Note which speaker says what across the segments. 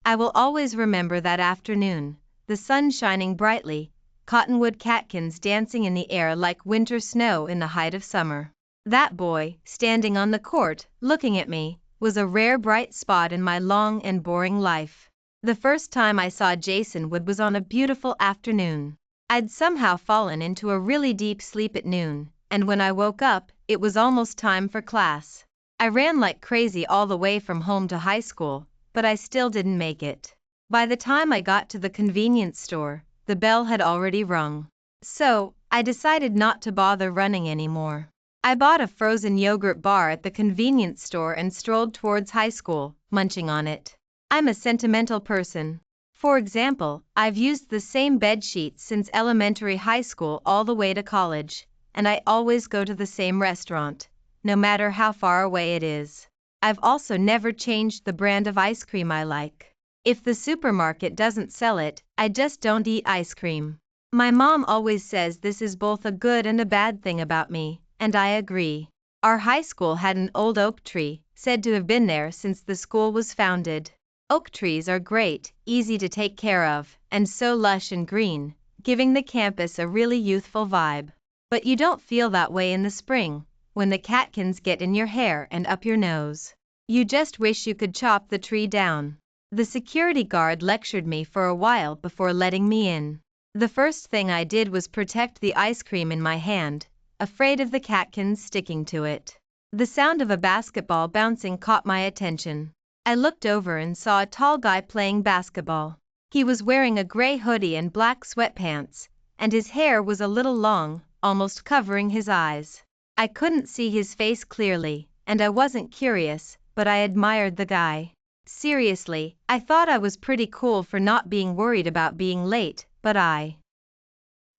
Speaker 1: I will always remember that afternoon, the sun shining brightly, cottonwood catkins dancing in the air like winter snow in the height of summer. That boy, standing on the court, looking at me, was a rare bright spot in my long and boring life. The first time I saw Jason Wood was on a beautiful afternoon. I'd somehow fallen into a really deep sleep at noon, and when I woke up, it was almost time for class. I ran like crazy all the way from home to high school, but I still didn't make it. By the time I got to the convenience store, the bell had already rung. So, I decided not to bother running anymore. I bought a frozen yogurt bar at the convenience store and strolled towards high school, munching on it. I'm a sentimental person. For example, I've used the same bed sheets since elementary high school all the way to college, and I always go to the same restaurant, no matter how far away it is. I've also never changed the brand of ice cream I like. If the supermarket doesn't sell it, I just don't eat ice cream. My mom always says this is both a good and a bad thing about me, and I agree. Our high school had an old oak tree, said to have been there since the school was founded. Oak trees are great, easy to take care of, and so lush and green, giving the campus a really youthful vibe. But you don't feel that way in the spring, when the catkins get in your hair and up your nose. You just wish you could chop the tree down. The security guard lectured me for a while before letting me in. The first thing I did was protect the ice cream in my hand, afraid of the catkins sticking to it. The sound of a basketball bouncing caught my attention. I looked over and saw a tall guy playing basketball. He was wearing a gray hoodie and black sweatpants, and his hair was a little long, almost covering his eyes. I couldn't see his face clearly, and I wasn't curious, but I admired the guy. Seriously, I thought I was pretty cool for not being worried about being late, but I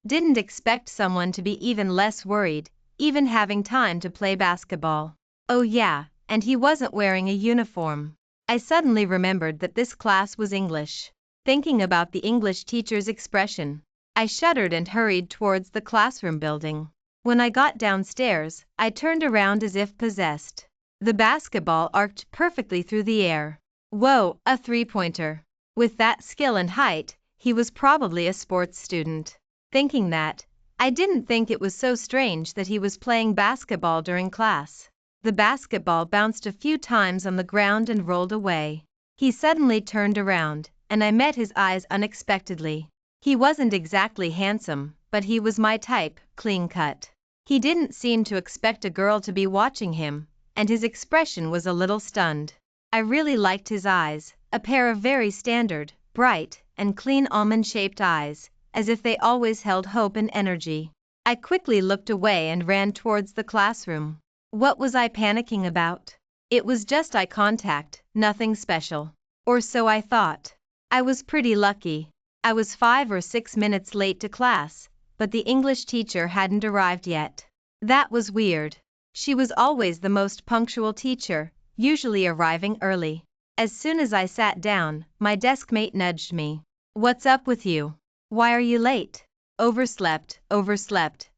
Speaker 1: didn't expect someone to be even less worried, even having time to play basketball. Oh yeah, and he wasn't wearing a uniform. I suddenly remembered that this class was English. Thinking about the English teacher's expression, I shuddered and hurried towards the classroom building. When I got downstairs, I turned around as if possessed. The basketball arced perfectly through the air. Whoa, a three-pointer. With that skill and height, he was probably a sports student. Thinking that, I didn't think it was so strange that he was playing basketball during class. The basketball bounced a few times on the ground and rolled away. He suddenly turned around, and I met his eyes unexpectedly. He wasn't exactly handsome, but he was my type, clean-cut. He didn't seem to expect a girl to be watching him, and his expression was a little stunned. I really liked his eyes, a pair of very standard, bright, and clean almond-shaped eyes, as if they always held hope and energy. I quickly looked away and ran towards the classroom. What was I panicking about? It was just eye contact, nothing special. Or so I thought. I was pretty lucky. I was 5 or 6 minutes late to class, but the English teacher hadn't arrived yet. That was weird. She was always the most punctual teacher, usually arriving early. As soon as I sat down, my deskmate nudged me. "What's up with you? Why are you late?" Overslept,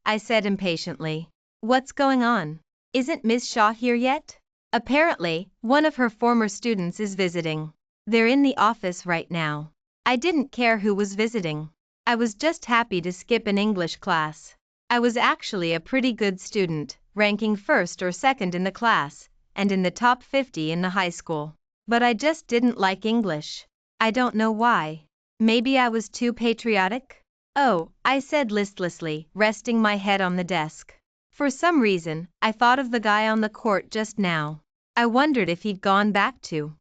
Speaker 1: I said impatiently. "What's going on? Isn't Miss Shaw here yet?" Apparently, one of her former students is visiting. They're in the office right now. I didn't care who was visiting. I was just happy to skip an English class. I was actually a pretty good student, ranking first or second in the class, and in the top 50 in the high school. But I just didn't like English. I don't know why. Maybe I was too patriotic? "Oh," I said listlessly, resting my head on the desk. For some reason, I thought of the guy on the court just now. I wondered if he'd gone back to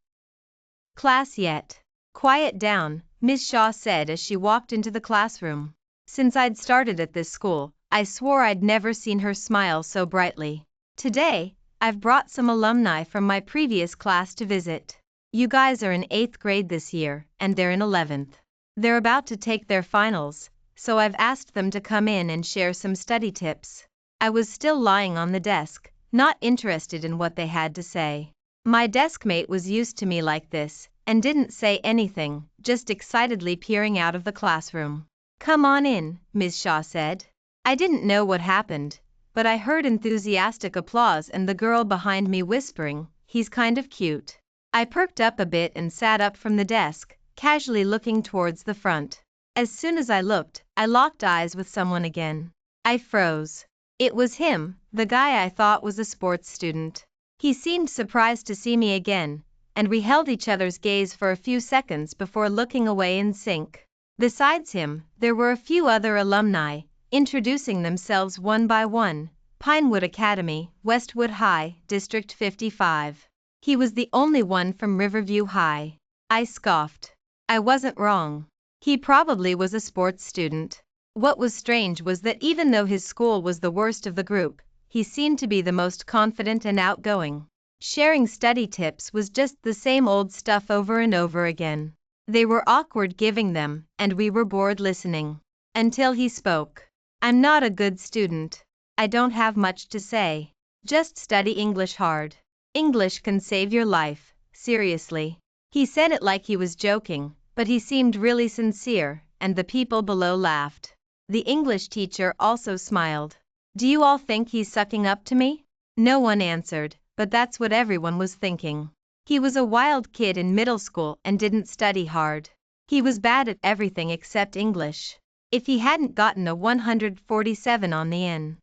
Speaker 1: class yet. "Quiet down," Miss Shaw said as she walked into the classroom. Since I'd started at this school, I swore I'd never seen her smile so brightly. "Today, I've brought some alumni from my previous class to visit. You guys are in 8th grade this year, and they're in 11th. They're about to take their finals, so I've asked them to come in and share some study tips." I was still lying on the desk, not interested in what they had to say. My deskmate was used to me like this, and didn't say anything, just excitedly peering out of the classroom. "Come on in," Ms. Shaw said. I didn't know what happened, but I heard enthusiastic applause and the girl behind me whispering, "He's kind of cute." I perked up a bit and sat up from the desk, casually looking towards the front. As soon as I looked, I locked eyes with someone again. I froze. It was him, the guy I thought was a sports student. He seemed surprised to see me again, and we held each other's gaze for a few seconds before looking away in sync. Besides him, there were a few other alumni, introducing themselves one by one. Pinewood Academy, Westwood High, District 55. He was the only one from Riverview High. I scoffed. I wasn't wrong. He probably was a sports student. What was strange was that even though his school was the worst of the group, he seemed to be the most confident and outgoing. Sharing study tips was just the same old stuff over and over again. They were awkward giving them, and we were bored listening. Until he spoke. I'm not a good student. I don't have much to say. Just study English hard. English can save your life, seriously. He said it like he was joking, but he seemed really sincere, and the people below laughed. The English teacher also smiled. Do you all think he's sucking up to me? No one answered, but that's what everyone was thinking. He was a wild kid in middle school and didn't study hard. He was bad at everything except English. If he hadn't gotten a 147 on the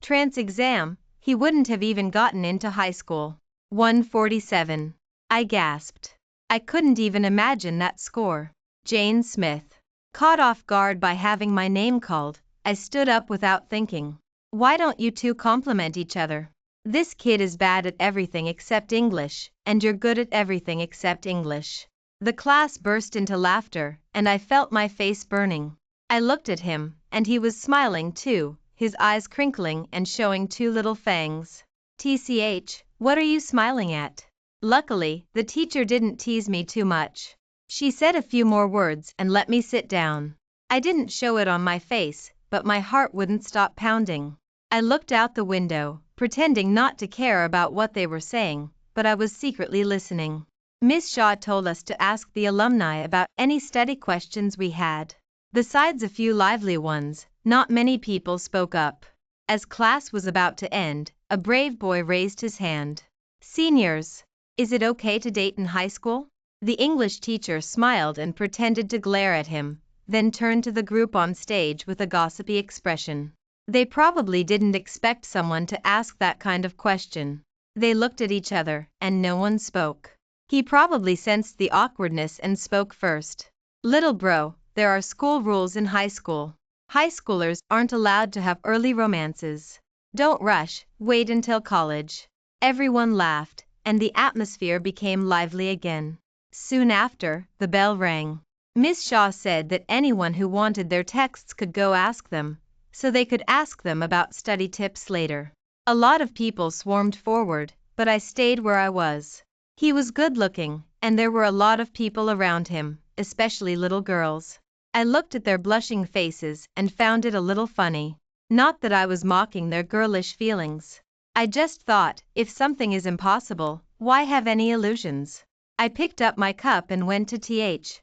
Speaker 1: entrance exam, he wouldn't have even gotten into high school. 147. I gasped. I couldn't even imagine that score. Jane Smith. Caught off guard by having my name called, I stood up without thinking. Why don't you two compliment each other? This kid is bad at everything except English, and you're good at everything except English. The class burst into laughter, and I felt my face burning. I looked at him, and he was smiling too, his eyes crinkling and showing two little fangs. TCH, what are you smiling at? Luckily, the teacher didn't tease me too much. She said a few more words and let me sit down. I didn't show it on my face, but my heart wouldn't stop pounding. I looked out the window, pretending not to care about what they were saying, but I was secretly listening. Miss Shaw told us to ask the alumni about any study questions we had. Besides a few lively ones, not many people spoke up. As class was about to end, a brave boy raised his hand. Seniors, is it okay to date in high school? The English teacher smiled and pretended to glare at him, then turned to the group on stage with a gossipy expression. They probably didn't expect someone to ask that kind of question. They looked at each other, and no one spoke. He probably sensed the awkwardness and spoke first. Little bro, there are school rules in high school. High schoolers aren't allowed to have early romances. Don't rush, wait until college. Everyone laughed, and the atmosphere became lively again. Soon after, the bell rang. Miss Shaw said that anyone who wanted their texts could go ask them, so they could ask them about study tips later. A lot of people swarmed forward, but I stayed where I was. He was good-looking, and there were a lot of people around him, especially little girls. I looked at their blushing faces and found it a little funny. Not that I was mocking their girlish feelings. I just thought, if something is impossible, why have any illusions? I picked up my cup and went to Th.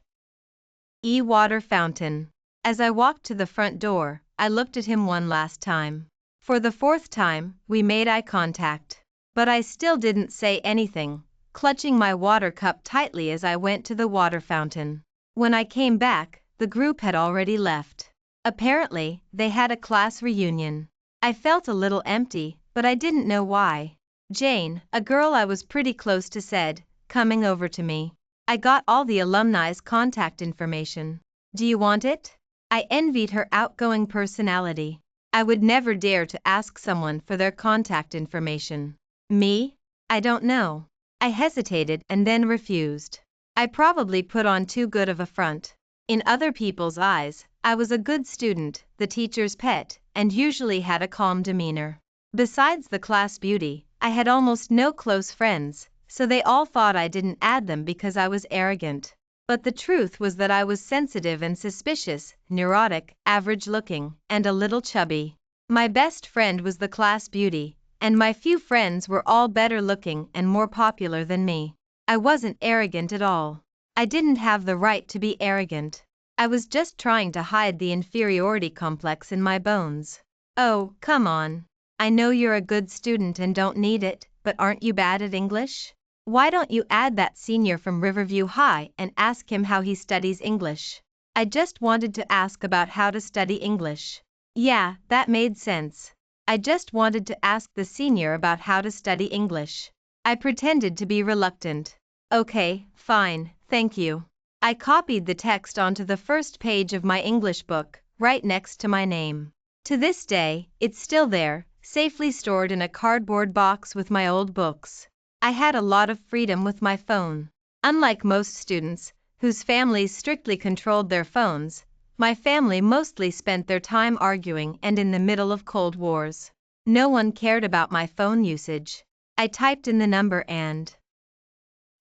Speaker 1: E. water fountain. As I walked to the front door, I looked at him one last time. For the fourth time, we made eye contact. But I still didn't say anything, clutching my water cup tightly as I went to the water fountain. When I came back, the group had already left. Apparently, they had a class reunion. I felt a little empty, but I didn't know why. Jane, a girl I was pretty close to, said, coming over to me, I got all the alumni's contact information. Do you want it? I envied her outgoing personality. I would never dare to ask someone for their contact information. Me? I don't know. I hesitated and then refused. I probably put on too good of a front. In other people's eyes, I was a good student, the teacher's pet, and usually had a calm demeanor. Besides the class beauty, I had almost no close friends, so they all thought I didn't add them because I was arrogant. But the truth was that I was sensitive and suspicious, neurotic, average-looking, and a little chubby. My best friend was the class beauty, and my few friends were all better-looking and more popular than me. I wasn't arrogant at all. I didn't have the right to be arrogant. I was just trying to hide the inferiority complex in my bones. Oh, come on. I know you're a good student and don't need it, but aren't you bad at English? Why don't you add that senior from Riverview High and ask him how he studies English? I just wanted to ask about how to study English. Yeah, that made sense. I just wanted to ask the senior about how to study English. I pretended to be reluctant. Okay, fine, thank you. I copied the text onto the first page of my English book, right next to my name. To this day, it's still there, safely stored in a cardboard box with my old books. I had a lot of freedom with my phone. Unlike most students, whose families strictly controlled their phones, my family mostly spent their time arguing and in the middle of Cold Wars. No one cared about my phone usage. I typed in the number and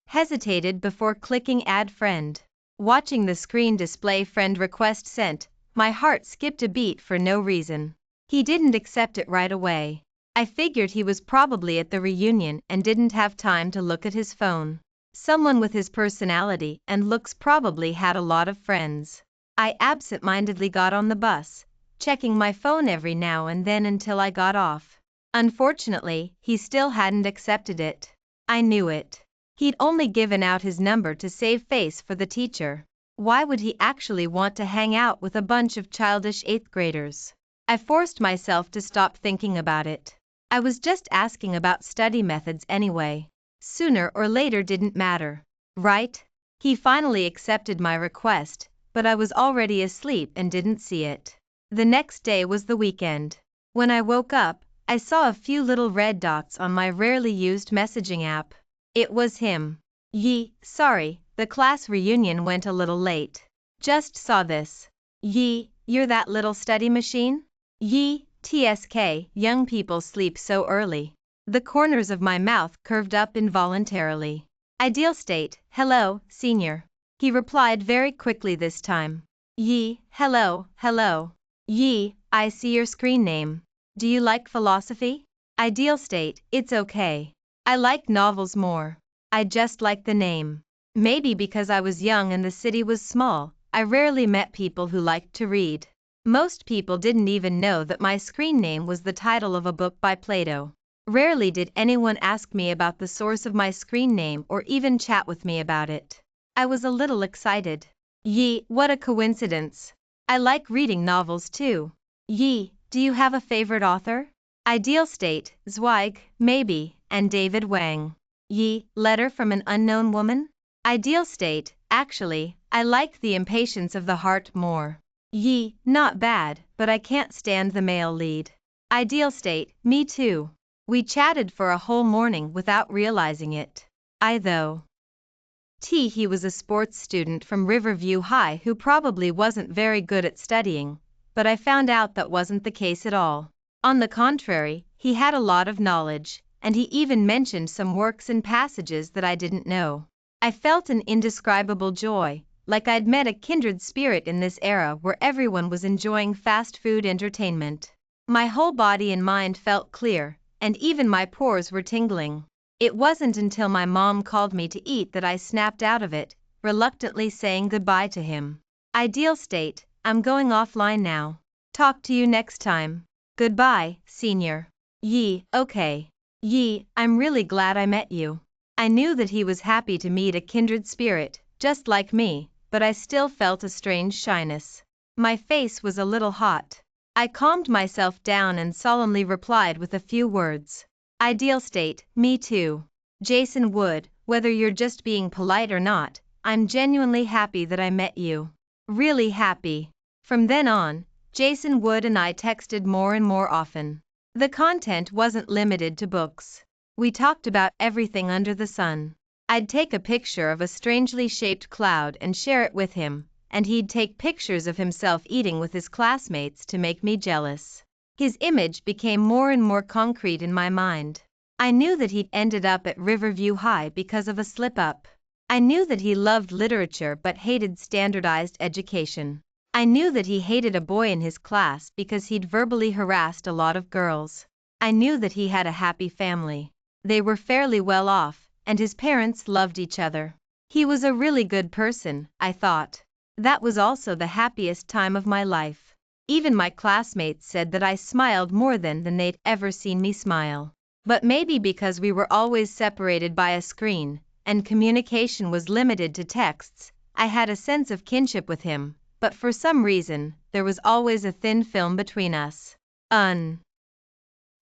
Speaker 1: hesitated before clicking Add Friend. Watching the screen display friend request sent, my heart skipped a beat for no reason. He didn't accept it right away. I figured he was probably at the reunion and didn't have time to look at his phone. Someone with his personality and looks probably had a lot of friends. I absent-mindedly got on the bus, checking my phone every now and then until I got off. Unfortunately, he still hadn't accepted it. I knew it. He'd only given out his number to save face for the teacher. Why would he actually want to hang out with a bunch of childish 8th graders? I forced myself to stop thinking about it. I was just asking about study methods anyway. Sooner or later didn't matter, right? He finally accepted my request, but I was already asleep and didn't see it. The next day was the weekend. When I woke up, I saw a few little red dots on my rarely used messaging app. It was him. Sorry, the class reunion went a little late. Just saw this. You're that little study machine? TSK, young people sleep so early. The corners of my mouth curved up involuntarily. Ideal state, hello, senior. He replied very quickly this time. Hello. I see your screen name. Do you like philosophy? Ideal state, it's okay. I like novels more. I just like the name. Maybe because I was young and the city was small, I rarely met people who liked to read. Most people didn't even know that my screen name was the title of a book by Plato. Rarely did anyone ask me about the source of my screen name or even chat with me about it. I was a little excited. What a coincidence. I like reading novels too. Do you have a favorite author? Ideal state, Zweig, maybe, and David Wang. Letter from an Unknown Woman? Ideal state, actually, I like The Impatience of the Heart more. Not bad, but I can't stand the male lead. Ideal state, me too. We chatted for a whole morning without realizing it. He was a sports student from Riverview High who probably wasn't very good at studying, but I found out that wasn't the case at all. On the contrary, he had a lot of knowledge, and he even mentioned some works and passages that I didn't know. I felt an indescribable joy, like I'd met a kindred spirit in this era where everyone was enjoying fast food entertainment. My whole body and mind felt clear, and even my pores were tingling. It wasn't until my mom called me to eat that I snapped out of it, reluctantly saying goodbye to him. Ideal state, I'm going offline now. Talk to you next time. Goodbye, senior. Okay. I'm really glad I met you. I knew that he was happy to meet a kindred spirit, just like me, but I still felt a strange shyness. My face was a little hot. I calmed myself down and solemnly replied with a few words. Ideal state, me too. Jason Wood, whether you're just being polite or not, I'm genuinely happy that I met you. Really happy. From then on, Jason Wood and I texted more and more often. The content wasn't limited to books. We talked about everything under the sun. I'd take a picture of a strangely shaped cloud and share it with him, and he'd take pictures of himself eating with his classmates to make me jealous. His image became more and more concrete in my mind. I knew that he'd ended up at Riverview High because of a slip-up. I knew that he loved literature but hated standardized education. I knew that he hated a boy in his class because he'd verbally harassed a lot of girls. I knew that he had a happy family. They were fairly well off, and his parents loved each other. He was a really good person, I thought. That was also the happiest time of my life. Even my classmates said that I smiled more than they'd ever seen me smile. But maybe because we were always separated by a screen, and communication was limited to texts, I had a sense of kinship with him, but for some reason, there was always a thin film between us.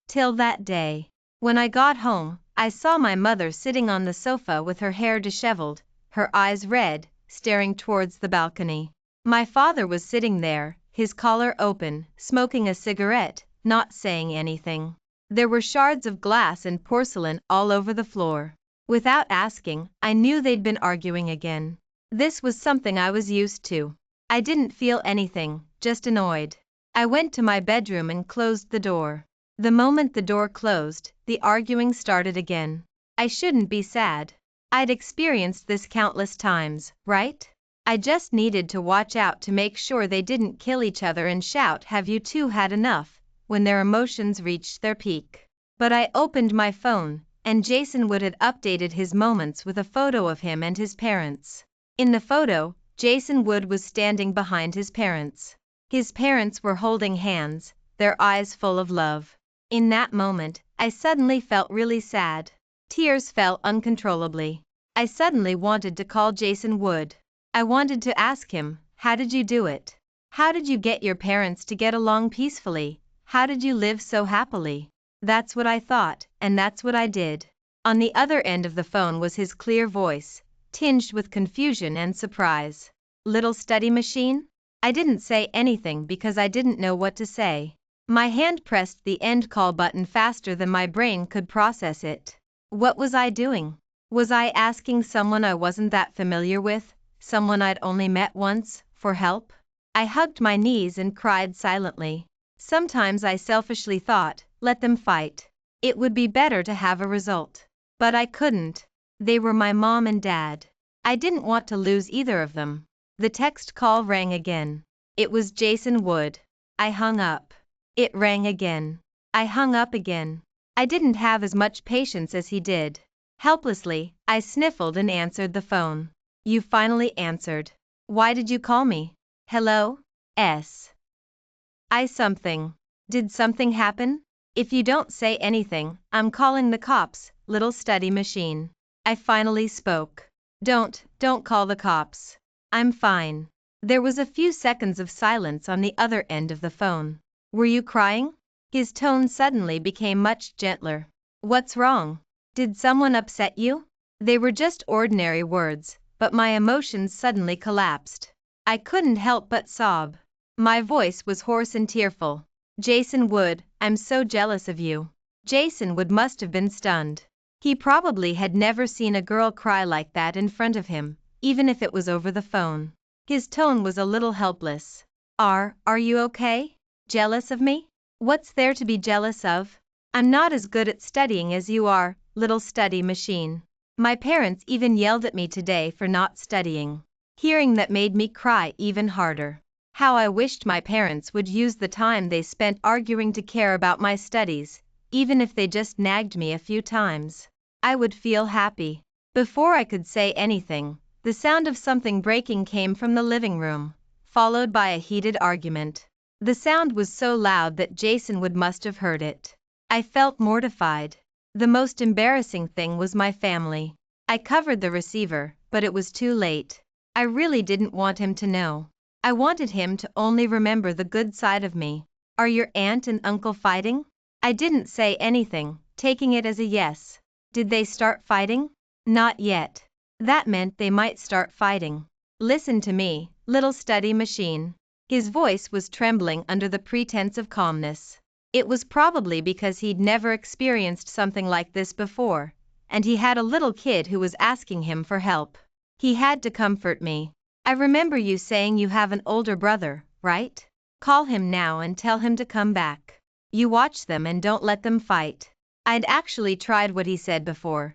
Speaker 1: Till that day. When I got home, I saw my mother sitting on the sofa with her hair disheveled, her eyes red, staring towards the balcony. My father was sitting there, his collar open, smoking a cigarette, not saying anything. There were shards of glass and porcelain all over the floor. Without asking, I knew they'd been arguing again. This was something I was used to. I didn't feel anything, just annoyed. I went to my bedroom and closed the door. The moment the door closed, the arguing started again. I shouldn't be sad. I'd experienced this countless times, right? I just needed to watch out to make sure they didn't kill each other and shout, "Have you two had enough?" when their emotions reached their peak. But I opened my phone, and Jason Wood had updated his moments with a photo of him and his parents. In the photo, Jason Wood was standing behind his parents. His parents were holding hands, their eyes full of love. In that moment, I suddenly felt really sad. Tears fell uncontrollably. I suddenly wanted to call Jason Wood. I wanted to ask him, "How did you do it? How did you get your parents to get along peacefully? How did you live so happily?" That's what I thought, and that's what I did. On the other end of the phone was his clear voice, tinged with confusion and surprise. "Little study machine?" I didn't say anything because I didn't know what to say. My hand pressed the end call button faster than my brain could process it. What was I doing? Was I asking someone I wasn't that familiar with, someone I'd only met once, for help? I hugged my knees and cried silently. Sometimes I selfishly thought, let them fight. It would be better to have a result. But I couldn't. They were my mom and dad. I didn't want to lose either of them. The text call rang again. It was Jason Wood. I hung up. It rang again. I hung up again. I didn't have as much patience as he did. Helplessly, I sniffled and answered the phone. "You finally answered. Why did you call me?" "Hello? I something. Did something happen? If you don't say anything, I'm calling the cops, little study machine." I finally spoke. Don't call the cops. I'm fine." There was a few seconds of silence on the other end of the phone. "Were you crying?" His tone suddenly became much gentler. "What's wrong? Did someone upset you?" They were just ordinary words, but my emotions suddenly collapsed. I couldn't help but sob. My voice was hoarse and tearful. "Jason Wood, I'm so jealous of you." Jason Wood must have been stunned. He probably had never seen a girl cry like that in front of him, even if it was over the phone. His tone was a little helpless. Are you okay? Jealous of me? What's there to be jealous of? I'm not as good at studying as you are, little study machine. My parents even yelled at me today for not studying. Hearing that made me cry even harder. How I wished my parents would use the time they spent arguing to care about my studies, even if they just nagged me a few times. I would feel happy. Before I could say anything, the sound of something breaking came from the living room, followed by a heated argument. The sound was so loud that Jason Wood must have heard it. I felt mortified. The most embarrassing thing was my family. I covered the receiver, but it was too late. I really didn't want him to know. I wanted him to only remember the good side of me. "Are your aunt and uncle fighting?" I didn't say anything, taking it as a yes. "Did they start fighting?" "Not yet." That meant they might start fighting. "Listen to me, little study machine." His voice was trembling under the pretense of calmness. It was probably because he'd never experienced something like this before, and he had a little kid who was asking him for help. He had to comfort me. "I remember you saying you have an older brother, right? Call him now and tell him to come back. You watch them and don't let them fight." I'd actually tried what he said before,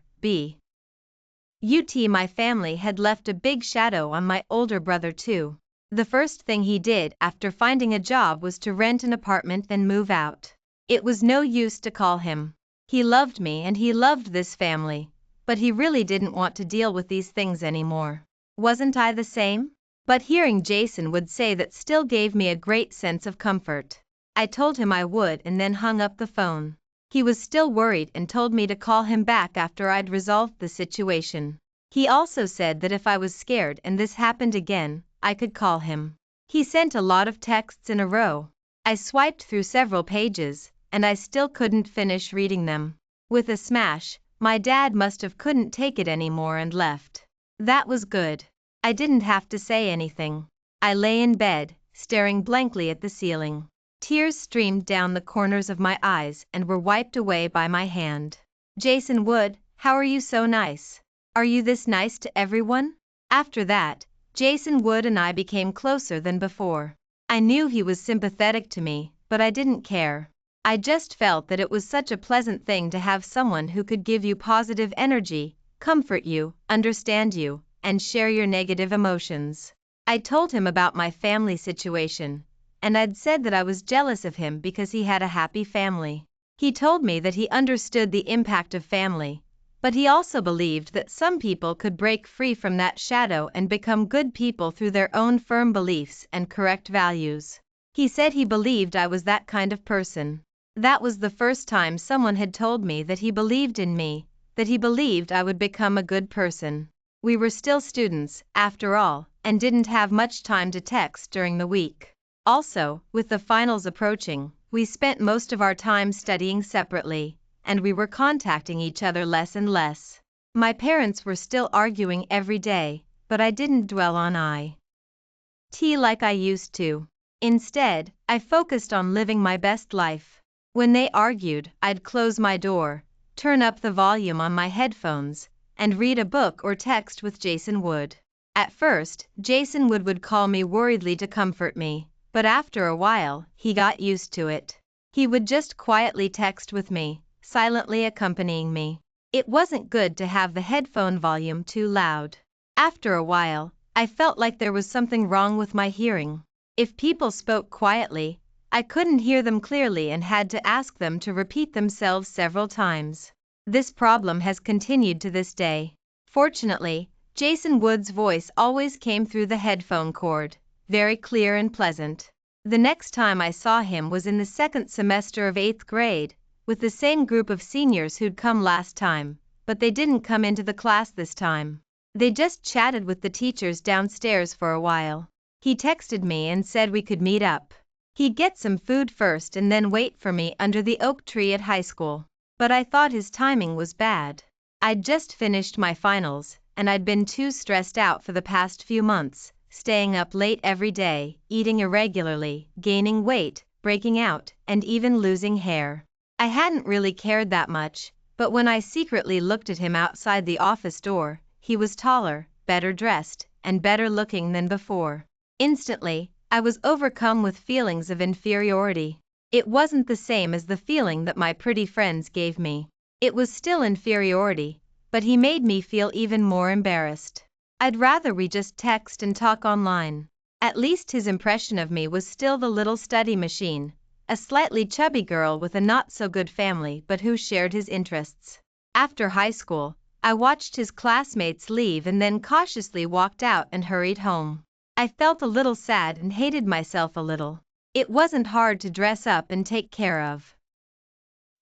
Speaker 1: my family had left a big shadow on my older brother too. The first thing he did after finding a job was to rent an apartment and move out. It was no use to call him. He loved me and he loved this family, but he really didn't want to deal with these things anymore. Wasn't I the same? But hearing Jason Would say that still gave me a great sense of comfort. I told him I would and then hung up the phone. He was still worried and told me to call him back after I'd resolved the situation. He also said that if I was scared and this happened again, I could call him. He sent a lot of texts in a row. I swiped through several pages, and I still couldn't finish reading them. With a smash, my dad must have couldn't take it anymore and left. That was good. I didn't have to say anything. I lay in bed, staring blankly at the ceiling. Tears streamed down the corners of my eyes and were wiped away by my hand. Jason Wood, how are you so nice? Are you this nice to everyone? After that, Jason Wood and I became closer than before. I knew he was sympathetic to me, but I didn't care. I just felt that it was such a pleasant thing to have someone who could give you positive energy, comfort you, understand you, and share your negative emotions. I told him about my family situation, and I'd said that I was jealous of him because he had a happy family. He told me that he understood the impact of family, but he also believed that some people could break free from that shadow and become good people through their own firm beliefs and correct values. He said he believed I was that kind of person. That was the first time someone had told me that he believed in me, that he believed I would become a good person. We were still students, after all, and didn't have much time to text during the week. Also, with the finals approaching, we spent most of our time studying separately, and we were contacting each other less and less. My parents were still arguing every day, but I didn't dwell on it like I used to. Instead, I focused on living my best life. When they argued, I'd close my door, turn up the volume on my headphones, and read a book or text with Jason Wood. At first, Jason would call me worriedly to comfort me, but after a while, he got used to it. He would just quietly text with me, silently accompanying me. It wasn't good to have the headphone volume too loud. After a while, I felt like there was something wrong with my hearing. If people spoke quietly, I couldn't hear them clearly and had to ask them to repeat themselves several times. This problem has continued to this day. Fortunately, Jason Wood's voice always came through the headphone cord, very clear and pleasant. The next time I saw him was in the second semester of 8th grade, with the same group of seniors who'd come last time, but they didn't come into the class this time. They just chatted with the teachers downstairs for a while. He texted me and said we could meet up. He'd get some food first and then wait for me under the oak tree at high school. But I thought his timing was bad. I'd just finished my finals, and I'd been too stressed out for the past few months, staying up late every day, eating irregularly, gaining weight, breaking out, and even losing hair. I hadn't really cared that much, but when I secretly looked at him outside the office door, he was taller, better dressed, and better looking than before. Instantly, I was overcome with feelings of inferiority. It wasn't the same as the feeling that my pretty friends gave me. It was still inferiority, but he made me feel even more embarrassed. I'd rather we just text and talk online. At least his impression of me was still the little study machine, a slightly chubby girl with a not-so-good family but who shared his interests. After high school, I watched his classmates leave and then cautiously walked out and hurried home. I felt a little sad and hated myself a little. It wasn't hard to dress up and take care of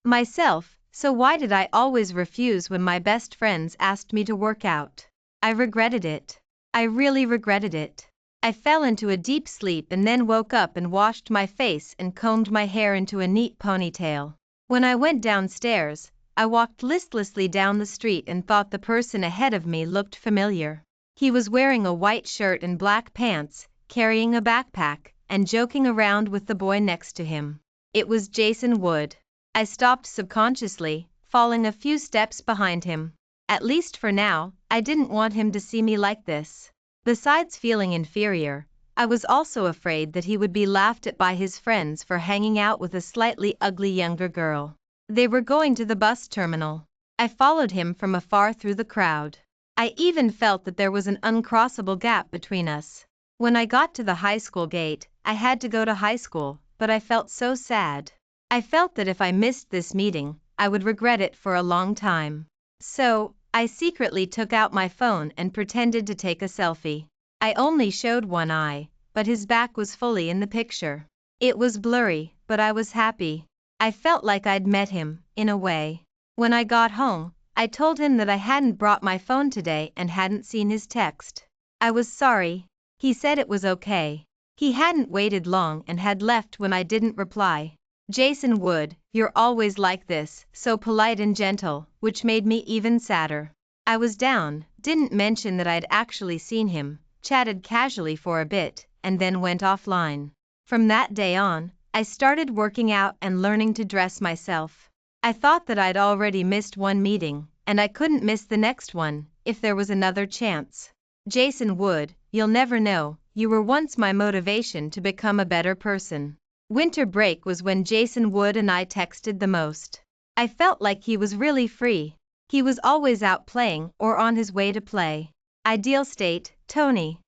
Speaker 1: myself, so why did I always refuse when my best friends asked me to work out? I regretted it. I really regretted it. I fell into a deep sleep and then woke up and washed my face and combed my hair into a neat ponytail. When I went downstairs, I walked listlessly down the street and thought the person ahead of me looked familiar. He was wearing a white shirt and black pants, carrying a backpack, and joking around with the boy next to him. It was Jason Wood. I stopped subconsciously, falling a few steps behind him. At least for now, I didn't want him to see me like this. Besides feeling inferior, I was also afraid that he would be laughed at by his friends for hanging out with a slightly ugly younger girl. They were going to the bus terminal. I followed him from afar through the crowd. I even felt that there was an uncrossable gap between us. When I got to the high school gate, I had to go to high school, but I felt so sad. I felt that if I missed this meeting, I would regret it for a long time. So, I secretly took out my phone and pretended to take a selfie. I only showed one eye, but his back was fully in the picture. It was blurry, but I was happy. I felt like I'd met him, in a way. When I got home, I told him that I hadn't brought my phone today and hadn't seen his text. I was sorry. He said it was okay. He hadn't waited long and had left when I didn't reply. Jason Wood, you're always like this, so polite and gentle, which made me even sadder. I was down, didn't mention that I'd actually seen him, chatted casually for a bit, and then went offline. From that day on, I started working out and learning to dress myself. I thought that I'd already missed one meeting, and I couldn't miss the next one, if there was another chance. Jason Wood, you'll never know, you were once my motivation to become a better person. Winter break was when Jason Wood and I texted the most. I felt like he was really free. He was always out playing or on his way to play. Ideal state, Tony.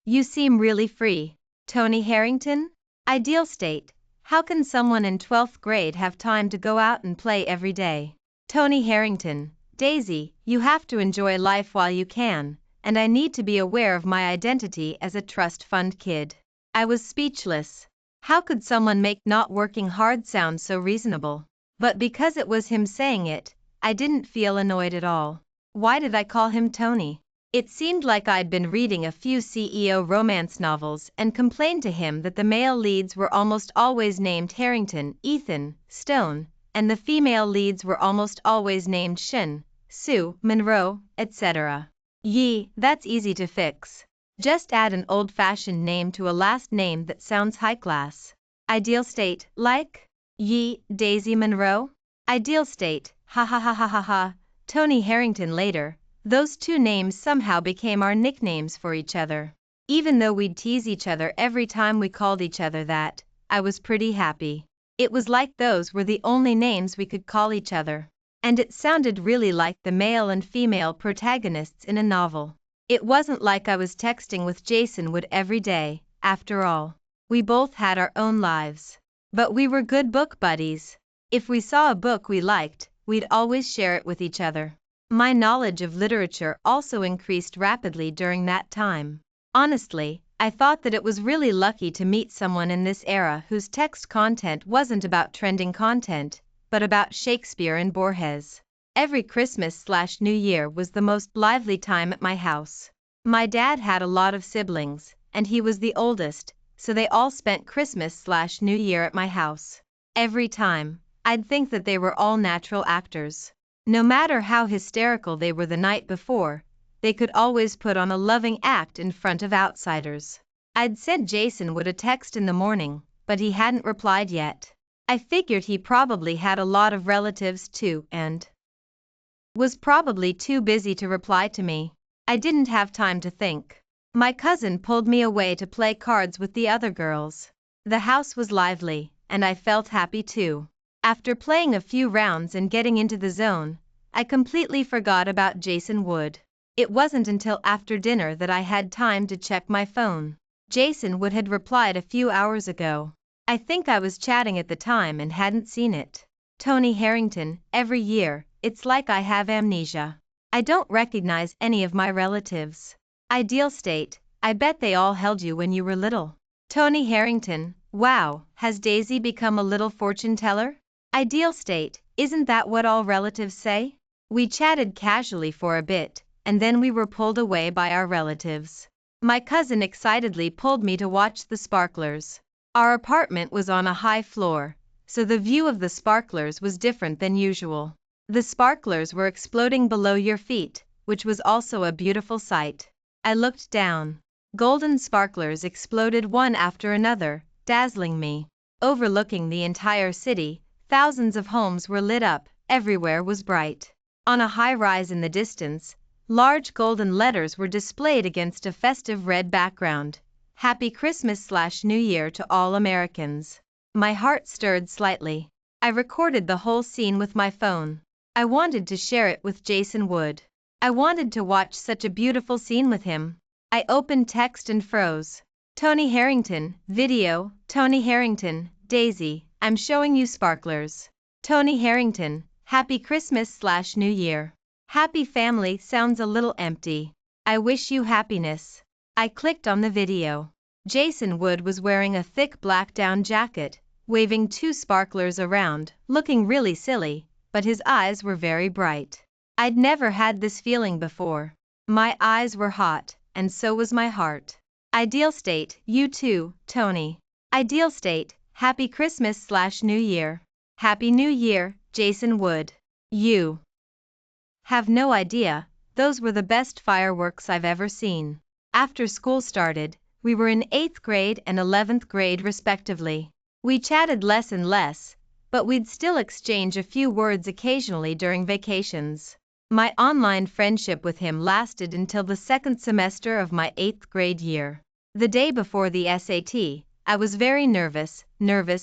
Speaker 1: You seem really free. Tony Harrington? Ideal state. How can someone in 12th grade have time to go out and play every day? Tony Harrington. Daisy, you have to enjoy life while you can, and I need to be aware of my identity as a trust fund kid. I was speechless. How could someone make not working hard sound so reasonable? But because it was him saying it, I didn't feel annoyed at all. Why did I call him Tony? It seemed like I'd been reading a few CEO romance novels and complained to him that the male leads were almost always named Harrington, Ethan, Stone, and the female leads were almost always named Shin, Sue, Monroe, etc. That's easy to fix. Just add an old-fashioned name to a last name that sounds high-class. Ideal state, like? Daisy Monroe? Ideal state, ha ha ha ha ha ha, Tony Harrington later. Those two names somehow became our nicknames for each other. Even though we'd tease each other every time we called each other that, I was pretty happy. It was like those were the only names we could call each other. And it sounded really like the male and female protagonists in a novel. It wasn't like I was texting with Jason Wood every day, after all. We both had our own lives. But we were good book buddies. If we saw a book we liked, we'd always share it with each other. My knowledge of literature also increased rapidly during that time. Honestly, I thought that it was really lucky to meet someone in this era whose text content wasn't about trending content, but about Shakespeare and Borges. Every Christmas/New Year was the most lively time at my house. My dad had a lot of siblings, and he was the oldest, so they all spent Christmas/New Year at my house. Every time, I'd think that they were all natural actors. No matter how hysterical they were the night before, they could always put on a loving act in front of outsiders. I'd sent Jason Wood a text in the morning, but he hadn't replied yet. I figured he probably had a lot of relatives too and was probably too busy to reply to me. I didn't have time to think. My cousin pulled me away to play cards with the other girls. The house was lively, and I felt happy too. After playing a few rounds and getting into the zone, I completely forgot about Jason Wood. It wasn't until after dinner that I had time to check my phone. Jason Wood had replied a few hours ago. I think I was chatting at the time and hadn't seen it. Tony Harrington, every year, it's like I have amnesia. I don't recognize any of my relatives. Ideal state, I bet they all held you when you were little. Tony Harrington, wow, has Daisy become a little fortune teller? Ideal state, isn't that what all relatives say? We chatted casually for a bit, and then we were pulled away by our relatives. My cousin excitedly pulled me to watch the sparklers. Our apartment was on a high floor, so the view of the sparklers was different than usual. The sparklers were exploding below your feet, which was also a beautiful sight. I looked down. Golden sparklers exploded one after another, dazzling me. Overlooking the entire city, thousands of homes were lit up, everywhere was bright. On a high rise in the distance, large golden letters were displayed against a festive red background. Happy Christmas/New Year to all Americans. My heart stirred slightly. I recorded the whole scene with my phone. I wanted to share it with Jason Wood. I wanted to watch such a beautiful scene with him. I opened text and froze. Tony Harrington, video, Tony Harrington, Daisy, I'm showing you sparklers. Tony Harrington, Happy Christmas/New Year. Happy family sounds a little empty. I wish you happiness. I clicked on the video. Jason Wood was wearing a thick black down jacket, waving two sparklers around, looking really silly, but his eyes were very bright. I'd never had this feeling before. My eyes were hot, and so was my heart. Ideal state, you too, Tony. Ideal state, Happy Christmas/New Year. Happy New Year, Jason Wood. You have no idea, those were the best fireworks I've ever seen. After school started, we were in 8th grade and 11th grade respectively. We chatted less and less, but we'd still exchange a few words occasionally during vacations. My online friendship with him lasted until the second semester of my 8th grade year. The day before the SAT, I was very nervous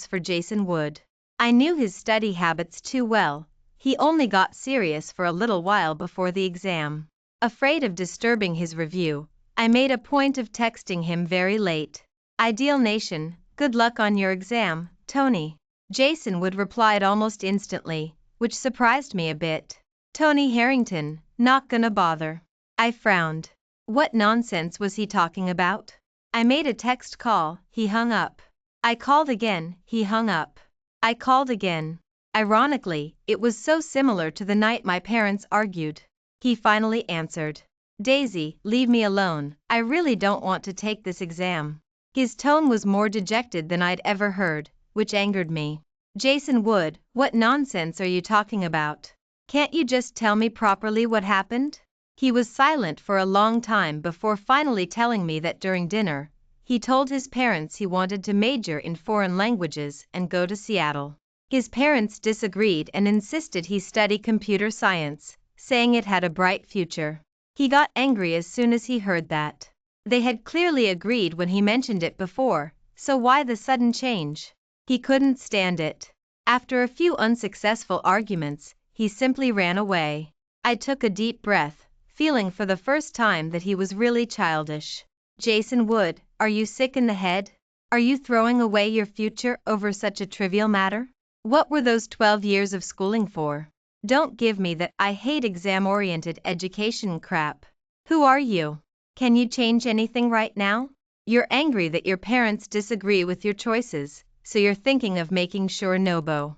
Speaker 1: for Jason Wood. I knew his study habits too well. He only got serious for a little while before the exam. Afraid of disturbing his review, I made a point of texting him very late. Ideal Nation, good luck on your exam, Tony. Jason Wood replied almost instantly, which surprised me a bit. Tony Harrington, not gonna bother. I frowned. What nonsense was he talking about? I made a text call, he hung up. I called again, he hung up. I called again. Ironically, it was so similar to the night my parents argued. He finally answered. Daisy, leave me alone, I really don't want to take this exam. His tone was more dejected than I'd ever heard, which angered me. Jason Wood, what nonsense are you talking about? Can't you just tell me properly what happened? He was silent for a long time before finally telling me that during dinner, he told his parents he wanted to major in foreign languages and go to Seattle. His parents disagreed and insisted he study computer science, saying it had a bright future. He got angry as soon as he heard that. They had clearly agreed when he mentioned it before, so why the sudden change? He couldn't stand it. After a few unsuccessful arguments, he simply ran away. I took a deep breath, feeling for the first time that he was really childish. Jason Wood, are you sick in the head? Are you throwing away your future over such a trivial matter? What were those 12 years of schooling for? Don't give me that I hate exam-oriented education crap. Who are you? Can you change anything right now? You're angry that your parents disagree with your choices, so you're thinking of making sure Nobo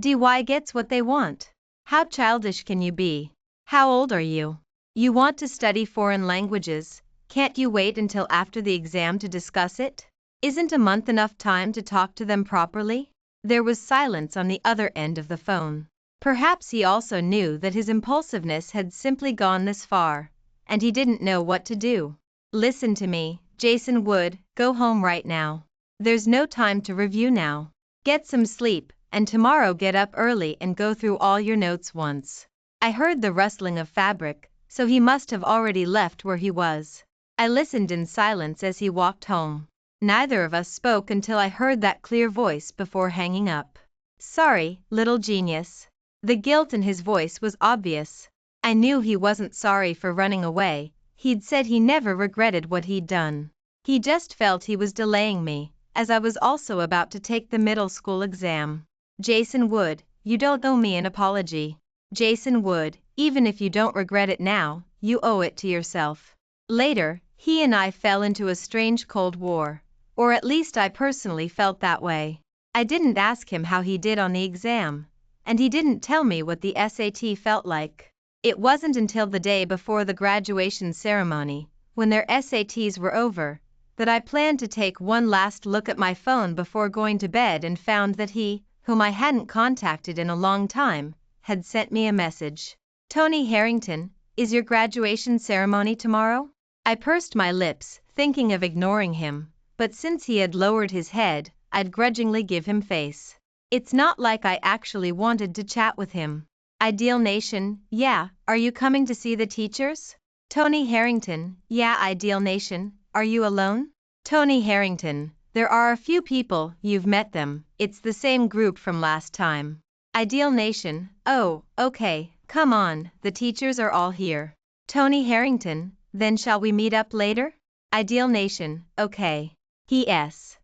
Speaker 1: DY gets what they want. How childish can you be? How old are you? You want to study foreign languages, can't you wait until after the exam to discuss it? Isn't a month enough time to talk to them properly? There was silence on the other end of the phone. Perhaps he also knew that his impulsiveness had simply gone this far, and he didn't know what to do. Listen to me, Jason Wood, go home right now. There's no time to review now. Get some sleep, and tomorrow get up early and go through all your notes once. I heard the rustling of fabric, so he must have already left where he was. I listened in silence as he walked home. Neither of us spoke until I heard that clear voice before hanging up. Sorry, little genius. The guilt in his voice was obvious. I knew he wasn't sorry for running away. He'd said he never regretted what he'd done. He just felt he was delaying me, as I was also about to take the middle school exam. Jason Wood, you don't owe me an apology. Jason Wood, even if you don't regret it now, you owe it to yourself. Later, he and I fell into a strange Cold War. Or at least I personally felt that way. I didn't ask him how he did on the exam, and he didn't tell me what the SAT felt like. It wasn't until the day before the graduation ceremony, when their SATs were over, that I planned to take one last look at my phone before going to bed and found that he, whom I hadn't contacted in a long time, had sent me a message. Tony Harrington, is your graduation ceremony tomorrow? I pursed my lips, thinking of ignoring him. But since he had lowered his head, I'd grudgingly give him face. It's not like I actually wanted to chat with him. Ideal Nation, yeah, are you coming to see the teachers? Tony Harrington, yeah. Ideal Nation, are you alone? Tony Harrington, there are a few people, you've met them, it's the same group from last time. Ideal Nation, oh, okay, come on, the teachers are all here. Tony Harrington, then shall we meet up later? Ideal Nation, okay. P.S.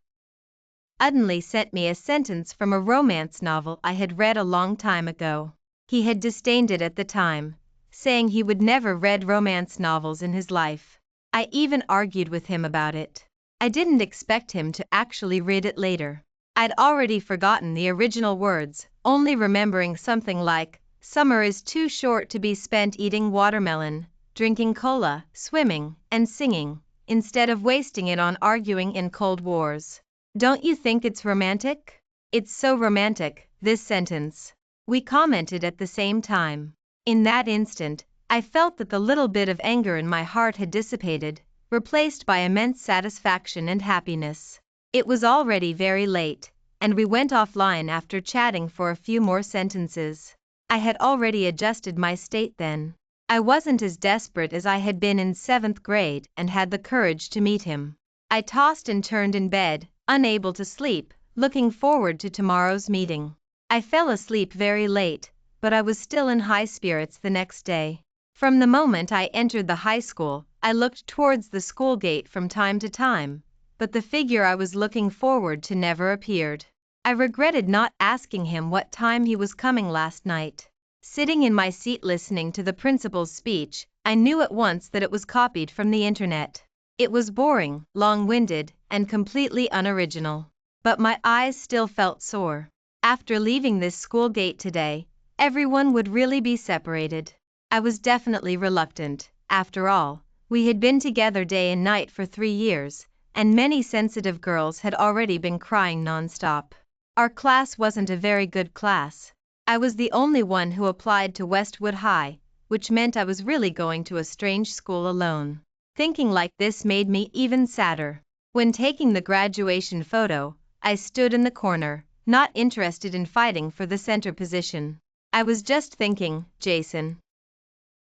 Speaker 1: Uddenly sent me a sentence from a romance novel I had read a long time ago. He had disdained it at the time, saying he would never read romance novels in his life. I even argued with him about it. I didn't expect him to actually read it later. I'd already forgotten the original words, only remembering something like, "Summer is too short to be spent eating watermelon, drinking cola, swimming, and singing, instead of wasting it on arguing in cold wars." Don't you think it's romantic? It's so romantic, this sentence. We commented at the same time. In that instant, I felt that the little bit of anger in my heart had dissipated, replaced by immense satisfaction and happiness. It was already very late, and we went offline after chatting for a few more sentences. I had already adjusted my state then. I wasn't as desperate as I had been in 7th grade and had the courage to meet him. I tossed and turned in bed, unable to sleep, looking forward to tomorrow's meeting. I fell asleep very late, but I was still in high spirits the next day. From the moment I entered the high school, I looked towards the school gate from time to time, but the figure I was looking forward to never appeared. I regretted not asking him what time he was coming last night. Sitting in my seat listening to the principal's speech, I knew at once that it was copied from the internet. It was boring, long-winded, and completely unoriginal. But my eyes still felt sore. After leaving this school gate today, everyone would really be separated. I was definitely reluctant. After all, we had been together day and night for 3 years, and many sensitive girls had already been crying non-stop. Our class wasn't a very good class. I was the only one who applied to Westwood High, which meant I was really going to a strange school alone. Thinking like this made me even sadder. When taking the graduation photo, I stood in the corner, not interested in fighting for the center position. I was just thinking, Jason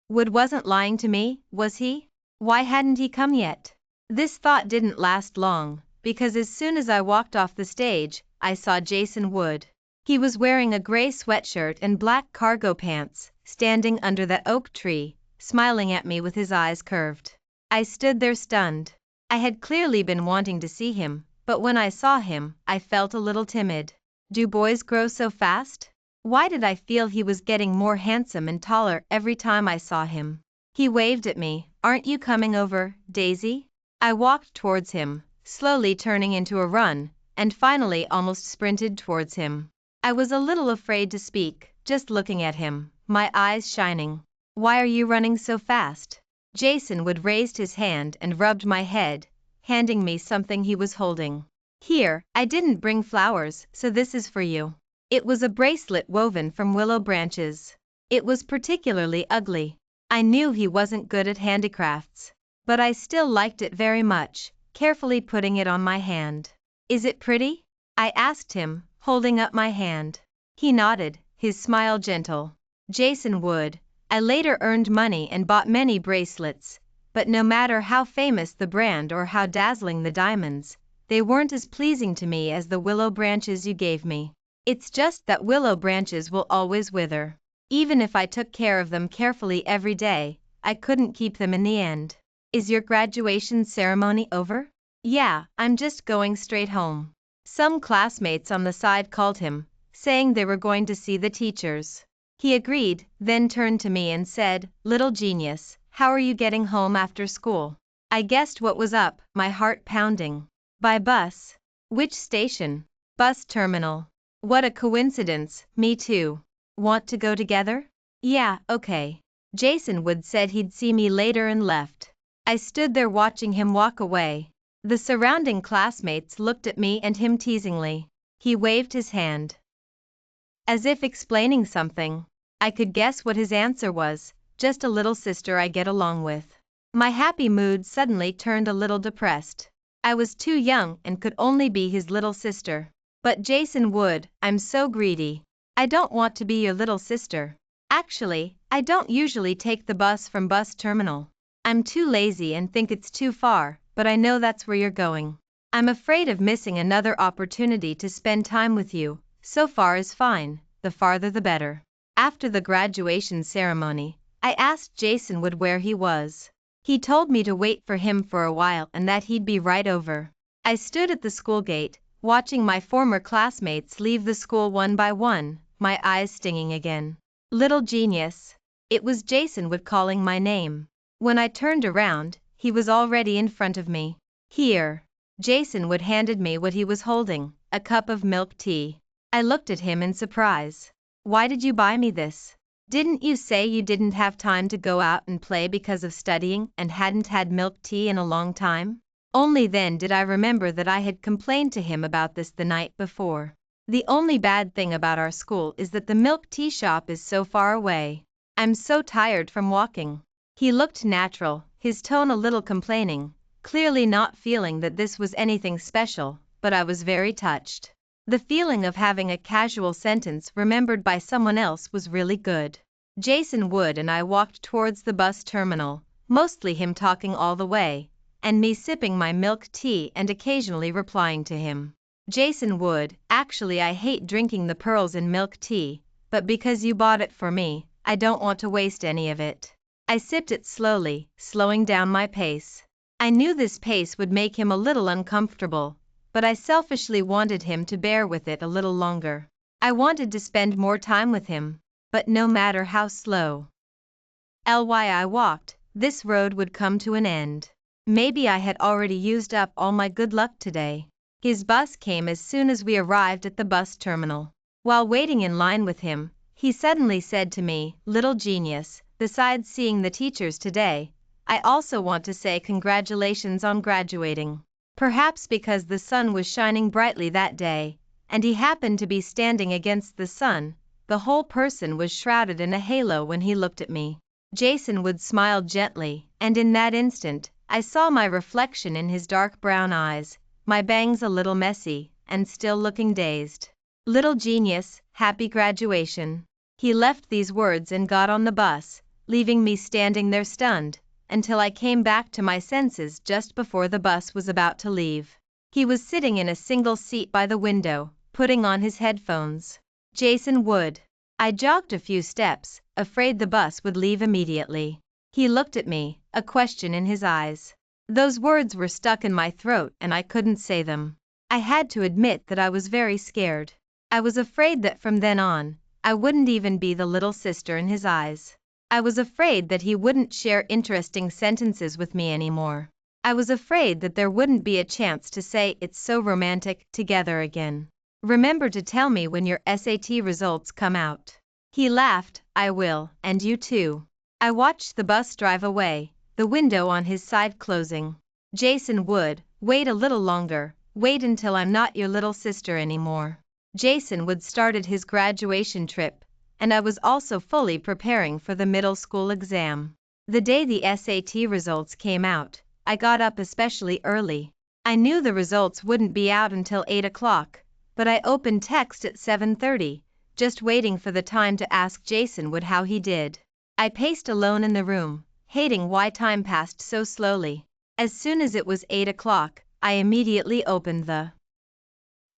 Speaker 1: Wood wasn't lying to me, was he? Why hadn't he come yet? This thought didn't last long, because as soon as I walked off the stage, I saw Jason Wood. He was wearing a gray sweatshirt and black cargo pants, standing under that oak tree, smiling at me with his eyes curved. I stood there stunned. I had clearly been wanting to see him, but when I saw him, I felt a little timid. Do boys grow so fast? Why did I feel he was getting more handsome and taller every time I saw him? He waved at me. Aren't you coming over, Daisy? I walked towards him, slowly turning into a run, and finally almost sprinted towards him. I was a little afraid to speak, just looking at him, my eyes shining. Why are you running so fast? Jason Wood raised his hand and rubbed my head, handing me something he was holding. Here, I didn't bring flowers, so this is for you. It was a bracelet woven from willow branches. It was particularly ugly. I knew he wasn't good at handicrafts, but I still liked it very much, carefully putting it on my hand. Is it pretty? I asked him, holding up my hand. He nodded, his smile gentle. Jason Wood, I later earned money and bought many bracelets, but no matter how famous the brand or how dazzling the diamonds, they weren't as pleasing to me as the willow branches you gave me. It's just that willow branches will always wither. Even if I took care of them carefully every day, I couldn't keep them in the end. Is your graduation ceremony over? Yeah, I'm just going straight home. Some classmates on the side called him, saying they were going to see the teachers. He agreed, then turned to me and said, "Little genius, how are you getting home after school?" I guessed what was up, my heart pounding. By bus. Which station? Bus terminal. What a coincidence, me too. Want to go together? Yeah, okay. Jason Wood said he'd see me later and left. I stood there watching him walk away. The surrounding classmates looked at me and him teasingly. He waved his hand, as if explaining something. I could guess what his answer was, just a little sister I get along with. My happy mood suddenly turned a little depressed. I was too young and could only be his little sister. But Jason Wood, I'm so greedy. I don't want to be your little sister. Actually, I don't usually take the bus from bus terminal. I'm too lazy and think it's too far, but I know that's where you're going. I'm afraid of missing another opportunity to spend time with you. So far is fine, the farther the better. After the graduation ceremony, I asked Jason Wood where he was. He told me to wait for him for a while and that he'd be right over. I stood at the school gate, watching my former classmates leave the school one by one, my eyes stinging again. Little genius. It was Jason Wood calling my name. When I turned around, he was already in front of me. Here. Jason Wood handed me what he was holding, a cup of milk tea. I looked at him in surprise. Why did you buy me this? Didn't you say you didn't have time to go out and play because of studying and hadn't had milk tea in a long time? Only then did I remember that I had complained to him about this the night before. The only bad thing about our school is that the milk tea shop is so far away. I'm so tired from walking. He looked natural, his tone a little complaining, clearly not feeling that this was anything special, but I was very touched. The feeling of having a casual sentence remembered by someone else was really good. Jason Wood and I walked towards the bus terminal, mostly him talking all the way, and me sipping my milk tea and occasionally replying to him. Jason Wood, actually I hate drinking the pearls in milk tea, but because you bought it for me, I don't want to waste any of it. I sipped it slowly, slowing down my pace. I knew this pace would make him a little uncomfortable, but I selfishly wanted him to bear with it a little longer. I wanted to spend more time with him, but no matter how slow I walked, this road would come to an end. Maybe I had already used up all my good luck today. His bus came as soon as we arrived at the bus terminal. While waiting in line with him, he suddenly said to me, "Little genius, besides seeing the teachers today, I also want to say congratulations on graduating." Perhaps because the sun was shining brightly that day, and he happened to be standing against the sun, the whole person was shrouded in a halo when he looked at me. Jason Wood smiled gently, and in that instant, I saw my reflection in his dark brown eyes, my bangs a little messy, and still looking dazed. "Little genius, happy graduation." He left these words and got on the bus, leaving me standing there stunned, until I came back to my senses just before the bus was about to leave. He was sitting in a single seat by the window, putting on his headphones. Jason Wood. I jogged a few steps, afraid the bus would leave immediately. He looked at me, a question in his eyes. Those words were stuck in my throat and I couldn't say them. I had to admit that I was very scared. I was afraid that from then on, I wouldn't even be the little sister in his eyes. I was afraid that he wouldn't share interesting sentences with me anymore. I was afraid that there wouldn't be a chance to say "it's so romantic" together again. "Remember to tell me when your SAT results come out." He laughed. "I will, and you too." I watched the bus drive away, the window on his side closing. Jason Wood, wait a little longer, wait until I'm not your little sister anymore. Jason Wood started his graduation trip, and I was also fully preparing for the middle school exam. The day the SAT results came out, I got up especially early. I knew the results wouldn't be out until 8 o'clock, but I opened text at 7:30, just waiting for the time to ask Jason Wood how he did. I paced alone in the room, hating why time passed so slowly. As soon as it was 8 o'clock, I immediately opened the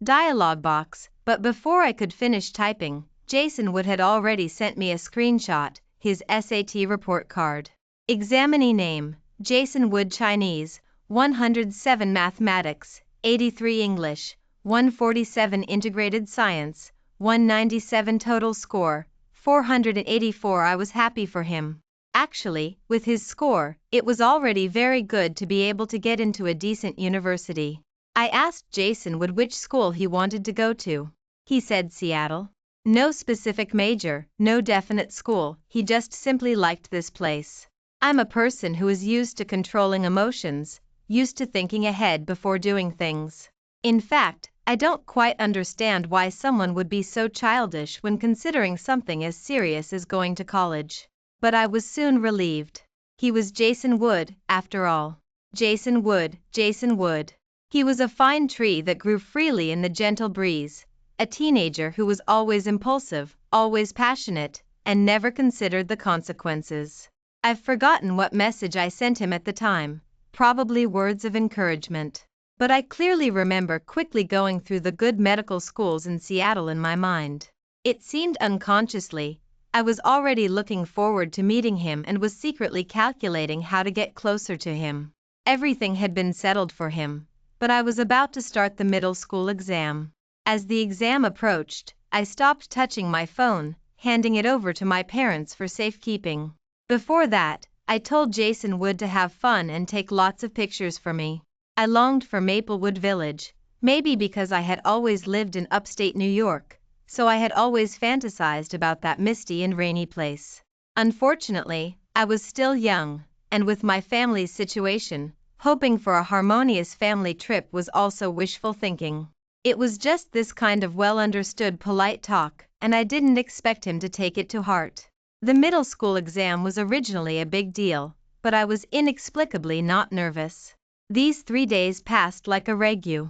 Speaker 1: dialog box, but before I could finish typing, Jason Wood had already sent me a screenshot, his SAT report card. Examinee name, Jason Wood Chinese, 107 Mathematics, 83 English, 147 Integrated Science, 197 total score, 484. I was happy for him. Actually, with his score, it was already very good to be able to get into a decent university. I asked Jason Wood which school he wanted to go to. He said Seattle. No specific major, no definite school, he just simply liked this place. I'm a person who is used to controlling emotions, used to thinking ahead before doing things. In fact, I don't quite understand why someone would be so childish when considering something as serious as going to college. But I was soon relieved. He was Jason Wood, after all. Jason Wood, Jason Wood. He was a fine tree that grew freely in the gentle breeze, a teenager who was always impulsive, always passionate, and never considered the consequences. I've forgotten what message I sent him at the time, probably words of encouragement. But I clearly remember quickly going through the good medical schools in Seattle in my mind. It seemed unconsciously, I was already looking forward to meeting him and was secretly calculating how to get closer to him. Everything had been settled for him, but I was about to start the middle school exam. As the exam approached, I stopped touching my phone, handing it over to my parents for safekeeping. Before that, I told Jason Wood to have fun and take lots of pictures for me. I longed for Maplewood Village, Maybe because I had always lived in upstate New York, so I had always fantasized about that misty and rainy place. Unfortunately, I was still young, and with my family's situation, hoping for a harmonious family trip was also wishful thinking. It was just this kind of well-understood polite talk, and I didn't expect him to take it to heart. The middle school exam was originally a big deal, but I was inexplicably not nervous. These 3 days passed like a regular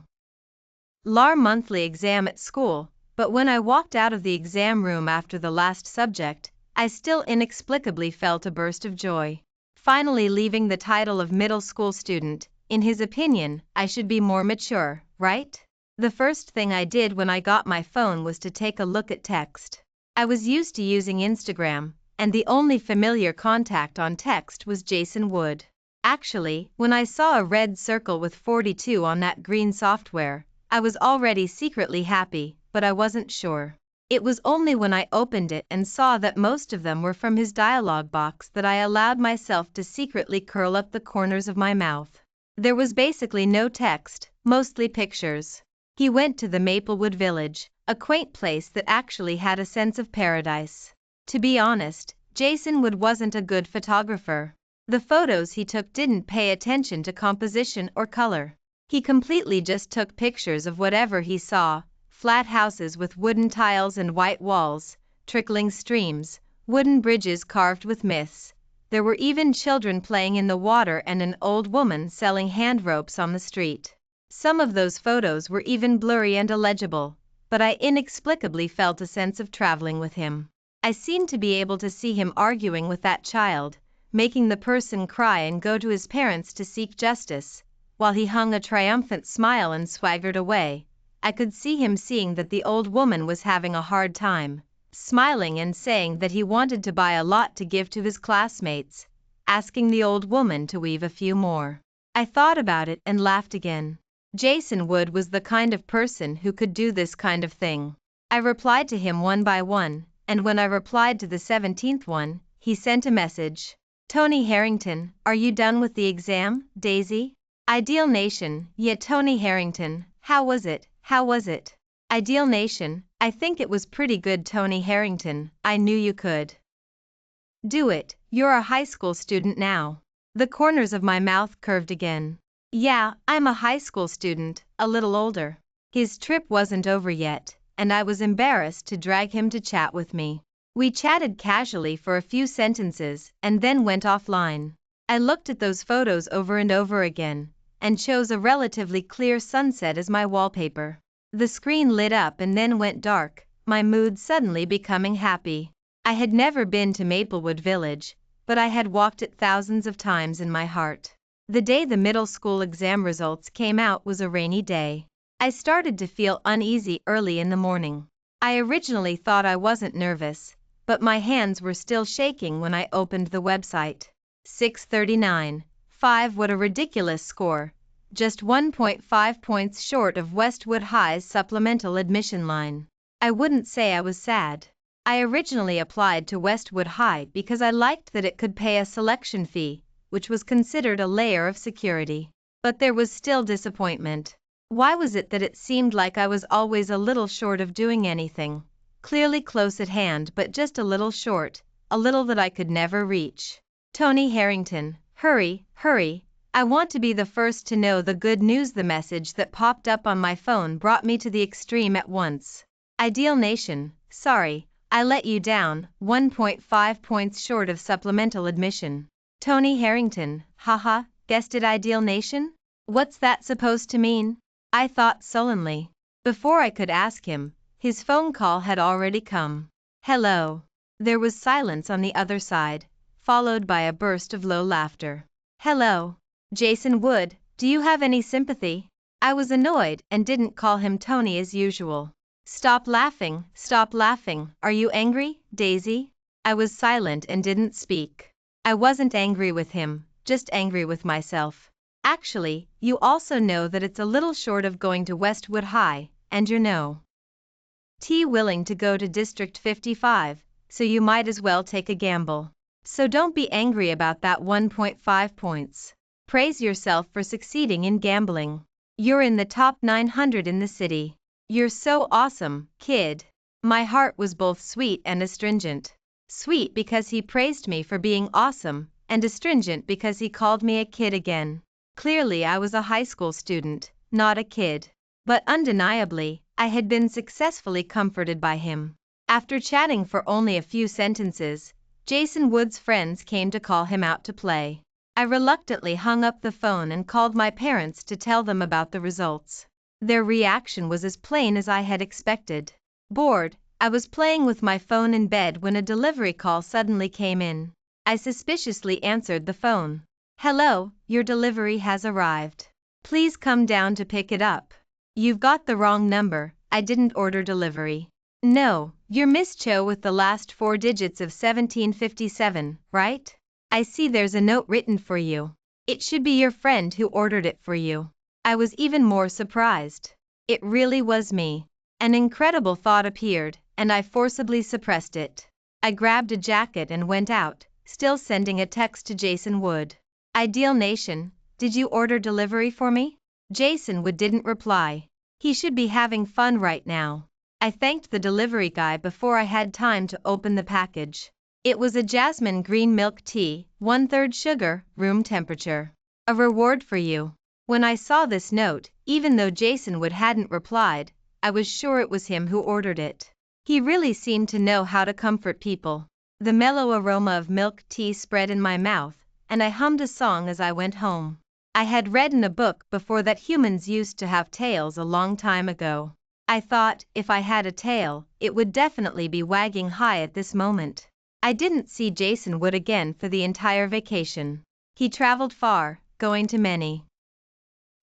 Speaker 1: monthly exam at school, but when I walked out of the exam room after the last subject, I still inexplicably felt a burst of joy. Finally leaving the title of middle school student, in his opinion, I should be more mature, right? The first thing I did when I got my phone was to take a look at text. I was used to using Instagram, and the only familiar contact on text was Jason Wood. Actually, when I saw a red circle with 42 on that green software, I was already secretly happy, but I wasn't sure. It was only when I opened it and saw that most of them were from his dialog box that I allowed myself to secretly curl up the corners of my mouth. There was basically no text, mostly pictures. He went to the Maplewood Village, a quaint place that actually had a sense of paradise. To be honest, Jason Wood wasn't a good photographer. The photos he took didn't pay attention to composition or color. He completely just took pictures of whatever he saw: flat houses with wooden tiles and white walls, trickling streams, wooden bridges carved with myths. There were even children playing in the water and an old woman selling hand ropes on the street. Some of those photos were even blurry and illegible, but I inexplicably felt a sense of traveling with him. I seemed to be able to see him arguing with that child, making the person cry and go to his parents to seek justice, while he hung a triumphant smile and swaggered away. I could see him seeing that the old woman was having a hard time, smiling and saying that he wanted to buy a lot to give to his classmates, asking the old woman to weave a few more. I thought about it and laughed again. Jason Wood was the kind of person who could do this kind of thing. I replied to him one by one, and when I replied to the 17th one, he sent a message. Tony Harrington, are you done with the exam, Daisy? Ideal Nation, yeah Tony Harrington, how was it? How was it? Ideal Nation, I think it was pretty good Tony Harrington, I knew you could do it, you're a high school student now. The corners of my mouth curved again. Yeah, I'm a high school student, a little older. His trip wasn't over yet, and I was embarrassed to drag him to chat with me. We chatted casually for a few sentences and then went offline. I looked at those photos over and over again, and chose a relatively clear sunset as my wallpaper. The screen lit up and then went dark, my mood suddenly becoming happy. I had never been to Maplewood Village, but I had walked it thousands of times in my heart. The day the middle school exam results came out was a rainy day. I started to feel uneasy early in the morning. I originally thought I wasn't nervous, but my hands were still shaking when I opened the website. 639. 5. What a ridiculous score. Just 1.5 points short of Westwood High's supplemental admission line. I wouldn't say I was sad. I originally applied to Westwood High because I liked that it could pay a selection fee, which was considered a layer of security. But there was still disappointment. Why was it that it seemed like I was always a little short of doing anything? Clearly close at hand but just a little short, a little that I could never reach. Tony Harrington, hurry, hurry, I want to be the first to know the good news. The message that popped up on my phone brought me to the extreme at once. Ideal Nation, sorry, I let you down, 1.5 points short of supplemental admission. Tony Harrington, haha, guessed it. Ideal Nation? What's that supposed to mean? I thought sullenly. Before I could ask him, his phone call had already come. Hello. There was silence on the other side, followed by a burst of low laughter. Hello. Jason Wood, do you have any sympathy? I was annoyed and didn't call him Tony as usual. Stop laughing, are you angry, Daisy? I was silent and didn't speak. I wasn't angry with him, just angry with myself. Actually, you also know that it's a little short of going to Westwood High, and you're no willing to go to District 55, so you might as well take a gamble. So don't be angry about that 1.5 points. Praise yourself for succeeding in gambling. You're in the top 900 in the city. You're so awesome, kid. My heart was both sweet and astringent. Sweet because he praised me for being awesome, and astringent because he called me a kid again. Clearly I was a high school student, not a kid. But undeniably, I had been successfully comforted by him. After chatting for only a few sentences, Jason Wood's friends came to call him out to play. I reluctantly hung up the phone and called my parents to tell them about the results. Their reaction was as plain as I had expected. Bored, I was playing with my phone in bed when a delivery call suddenly came in. I suspiciously answered the phone. "Hello, your delivery has arrived. Please come down to pick it up." "You've got the wrong number, I didn't order delivery." "No, you're Miss Cho with the last 4 digits of 1757, right? I see there's a note written for you. It should be your friend who ordered it for you." I was even more surprised. It really was me. An incredible thought appeared, and I forcibly suppressed it. I grabbed a jacket and went out, still sending a text to Jason Wood. "Ideal Nation, did you order delivery for me?" Jason Wood didn't reply. He should be having fun right now. I thanked the delivery guy before I had time to open the package. It was a jasmine green milk tea, 1/3 sugar, room temperature. "A reward for you." When I saw this note, even though Jason Wood hadn't replied, I was sure it was him who ordered it. He really seemed to know how to comfort people. The mellow aroma of milk tea spread in my mouth, and I hummed a song as I went home. I had read in a book before that humans used to have tails a long time ago. I thought, if I had a tail, it would definitely be wagging high at this moment. I didn't see Jason Wood again for the entire vacation. He traveled far, going to many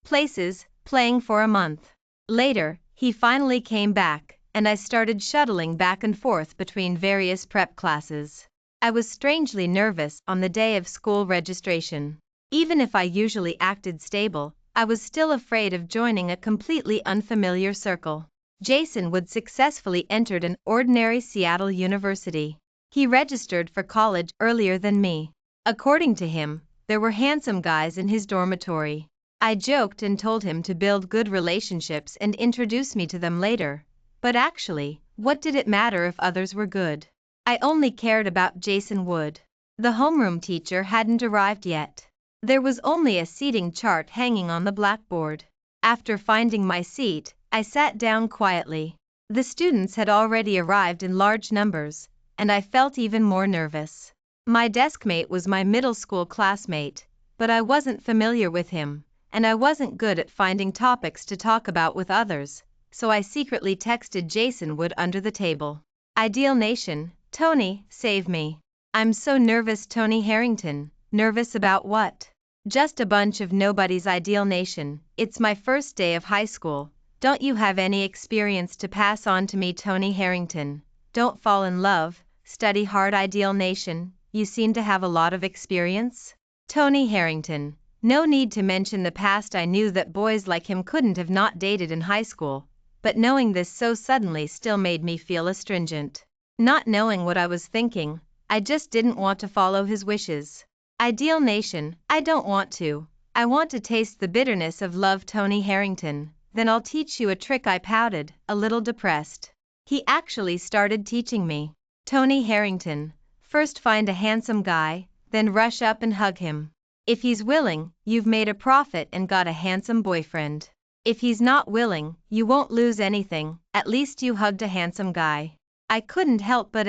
Speaker 1: places, playing for a month. Later, he finally came back, and I started shuttling back and forth between various prep classes. I was strangely nervous on the day of school registration. Even if I usually acted stable, I was still afraid of joining a completely unfamiliar circle. Jason Wood successfully entered an ordinary Seattle university. He registered for college earlier than me. According to him, there were handsome guys in his dormitory. I joked and told him to build good relationships and introduce me to them later. But actually, what did it matter if others were good? I only cared about Jason Wood. The homeroom teacher hadn't arrived yet. There was only a seating chart hanging on the blackboard. After finding my seat, I sat down quietly. The students had already arrived in large numbers, and I felt even more nervous. My deskmate was my middle school classmate, but I wasn't familiar with him, and I wasn't good at finding topics to talk about with others, so I secretly texted Jason Wood under the table. "Ideal Nation, Tony, save me. I'm so nervous, Tony Harrington." "Nervous about what?" "Just a bunch of nobodies, Ideal Nation. It's my first day of high school. Don't you have any experience to pass on to me, Tony Harrington? Don't fall in love, study hard, Ideal Nation. You seem to have a lot of experience." Tony Harrington. No need to mention the past. I knew that boys like him couldn't have not dated in high school, but knowing this so suddenly still made me feel astringent. Not knowing what I was thinking, I just didn't want to follow his wishes. "Ideal Nation, I don't want to. I want to taste the bitterness of love, Tony Harrington. Then I'll teach you a trick," I pouted, a little depressed. He actually started teaching me. "Tony Harrington, first find a handsome guy, then rush up and hug him. If he's willing, you've made a profit and got a handsome boyfriend. If he's not willing, you won't lose anything, at least you hugged a handsome guy." I couldn't help but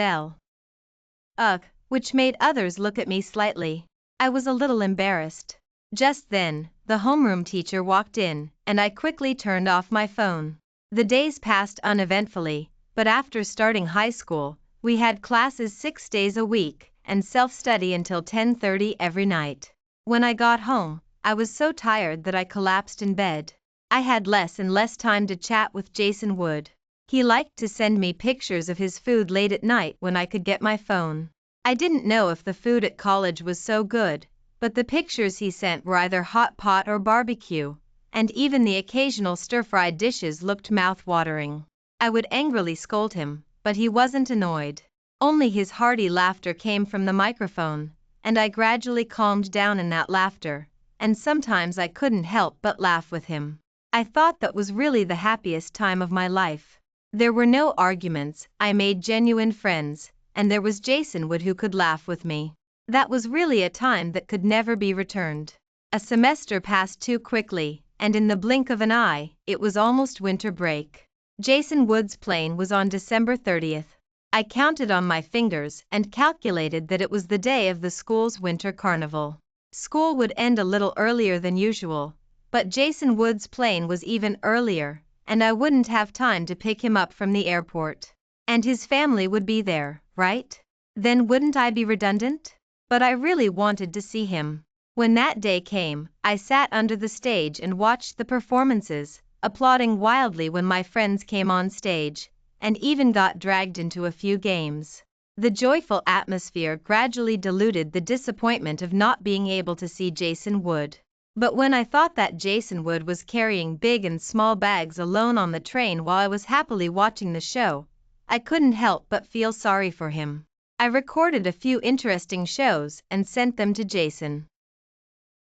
Speaker 1: ugh, which made others look at me slightly. I was a little embarrassed. Just then, the homeroom teacher walked in, and I quickly turned off my phone. The days passed uneventfully, but after starting high school, we had classes 6 days a week, and self-study until 10:30 every night. When I got home, I was so tired that I collapsed in bed. I had less and less time to chat with Jason Wood. He liked to send me pictures of his food late at night when I could get my phone. I didn't know if the food at college was so good, but the pictures he sent were either hot pot or barbecue, and even the occasional stir-fried dishes looked mouth-watering. I would angrily scold him, but he wasn't annoyed. Only his hearty laughter came from the microphone, and I gradually calmed down in that laughter, and sometimes I couldn't help but laugh with him. I thought that was really the happiest time of my life. There were no arguments, I made genuine friends, and there was Jason Wood who could laugh with me. That was really a time that could never be returned. A semester passed too quickly, and in the blink of an eye, it was almost winter break. Jason Wood's plane was on December 30th. I counted on my fingers and calculated that it was the day of the school's winter carnival. School would end a little earlier than usual, but Jason Wood's plane was even earlier, and I wouldn't have time to pick him up from the airport. And his family would be there, right? Then wouldn't I be redundant? But I really wanted to see him. When that day came, I sat under the stage and watched the performances, applauding wildly when my friends came on stage, and even got dragged into a few games. The joyful atmosphere gradually diluted the disappointment of not being able to see Jason Wood. But when I thought that Jason Wood was carrying big and small bags alone on the train while I was happily watching the show, I couldn't help but feel sorry for him. I recorded a few interesting shows and sent them to Jason